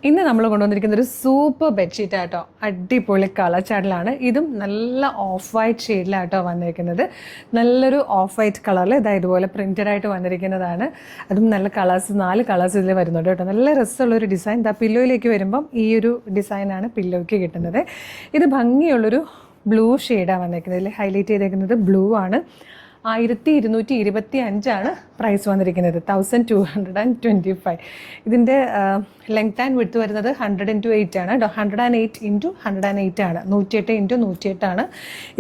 ഇന്ന് നമ്മൾ കൊണ്ടുവന്നിരിക്കുന്ന ഒരു സൂപ്പർ ബെഡ്ഷീറ്റ് ആട്ടോ. അടിപൊളി കളർ ചാർട്ടിലാണ്. ഇതും നല്ല ഓഫ് വൈറ്റ് ഷെയ്ഡിലാട്ടോ വന്നിരിക്കുന്നത്. നല്ലൊരു ഓഫ് വൈറ്റ് കളറിൽ ഇതുപോലെ പ്രിന്റഡ് ആയിട്ട് വന്നിരിക്കുന്നതാണ്. അതും നല്ല കളേഴ്സ്, 4 കളേഴ്സ് ഇതിൽ വരുന്നുണ്ട് കേട്ടോ. നല്ല രസമുള്ളൊരു ഡിസൈൻ. പില്ലോയിലേക്ക് വരുമ്പം ഈ ഒരു ഡിസൈനാണ് പില്ലോയ്ക്ക് കിട്ടുന്നത്. ഇത് ഭംഗിയുള്ളൊരു ബ്ലൂ ഷെയ്ഡാണ് വന്നിരിക്കുന്നത്. ഇതിൽ ഹൈലൈറ്റ് ചെയ്തേക്കുന്നത് ബ്ലൂ ആണ്. 1225 പ്രൈസ് വന്നിരിക്കുന്നത്. 1225. ഇതിൻ്റെ ലെങ്ത് ആൻഡ് വിഡ്ത്ത് വരുന്നത് 100x8 ആണ്. 108x108 ആണ്. 108x108 ആണ്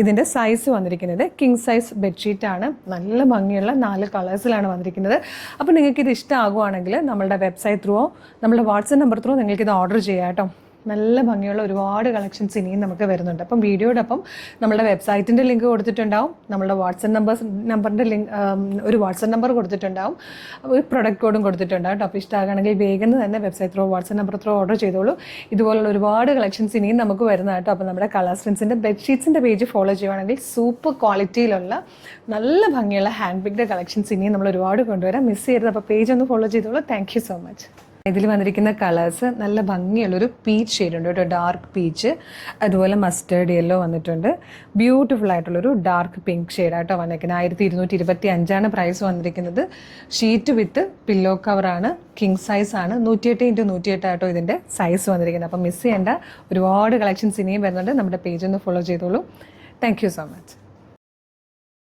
ഇതിൻ്റെ സൈസ് വന്നിരിക്കുന്നത്. കിങ് സൈസ് ബെഡ്ഷീറ്റാണ്. നല്ല ഭംഗിയുള്ള 4 കളേഴ്സിലാണ് വന്നിരിക്കുന്നത്. അപ്പോൾ നിങ്ങൾക്കിത് ഇഷ്ടമാകുവാണെങ്കിൽ നമ്മളുടെ വെബ്സൈറ്റ് ത്രൂവോ നമ്മളുടെ വാട്സപ്പ് നമ്പർ ത്രൂ നിങ്ങൾക്കിത് ഓർഡർ ചെയ്യാം കേട്ടോ. നല്ല ഭംഗിയുള്ള ഒരുപാട് കളക്ഷൻസ് ഇനിയും നമുക്ക് വരുന്നുണ്ട്. അപ്പം വീഡിയോടൊപ്പം നമ്മുടെ വെബ്സൈറ്റിൻ്റെ ലിങ്ക് കൊടുത്തിട്ടുണ്ടാവും, നമ്മുടെ നമ്പറിൻ്റെ ലിങ്ക്, ഒരു വാട്സപ്പ് നമ്പർ കൊടുത്തിട്ടുണ്ടാവും, ഒരു പ്രൊഡക്റ്റ് കോഡും കൊടുത്തിട്ടുണ്ടാവും കേട്ടോ. അപ്പോൾ ഇഷ്ടമാകണമെങ്കിൽ വേഗം തന്നെ website through WhatsApp number through order ചെയ്തോളൂ. ഇതുപോലുള്ള ഒരുപാട് കളക്ഷൻസ് ഇനിയും നമുക്ക് വരുന്ന കേട്ടോ. അപ്പോൾ നമ്മുടെ കളേഴ്സ് ഫ്രണ്ട്സിൻ്റെ ബെഡ്ഷീറ്റ്സിൻ്റെ പേജ് ഫോളോ ചെയ്യുവാണെങ്കിൽ സൂപ്പർ ക്വാളിറ്റിയിലുള്ള നല്ല ഭംഗിയുള്ള ഹാൻഡ് പിക്ഡ് കളക്ഷൻസ് ഇനിയും നമ്മൾ ഒരുപാട് കൊണ്ടുവരാം. മിസ് ചെയ്യരുത്. അപ്പോൾ പേജ് ഒന്ന് ഫോളോ ചെയ്തോളൂ. Thank you so much. ഇതിൽ വന്നിരിക്കുന്ന കളേഴ്സ് നല്ല ഭംഗിയുള്ളൊരു പീച്ച് ഷെയ്ഡ് ഉണ്ട് കേട്ടോ. ഡാർക്ക് പീച്ച്, അതുപോലെ മസ്റ്റേർഡ് യെല്ലോ വന്നിട്ടുണ്ട്. ബ്യൂട്ടിഫുൾ ആയിട്ടുള്ളൊരു ഡാർക്ക് പിങ്ക് ഷെയ്ഡായിട്ടോ വന്നിരിക്കുന്നത്. 1225 പ്രൈസ് വന്നിരിക്കുന്നത്. ഷീറ്റ് വിത്ത് പില്ലോ കവറാണ്. കിങ് സൈസ് ആണ്. 108x108 ആട്ടോ ഇതിൻ്റെ സൈസ് വന്നിരിക്കുന്നത്. അപ്പം മിസ് ചെയ്യേണ്ട ഒരുപാട് കളക്ഷൻസ് ഇനിയും വരുന്നുണ്ട്. നമ്മുടെ പേജ് ഒന്ന് ഫോളോ ചെയ്തോളൂ. Thank you so much.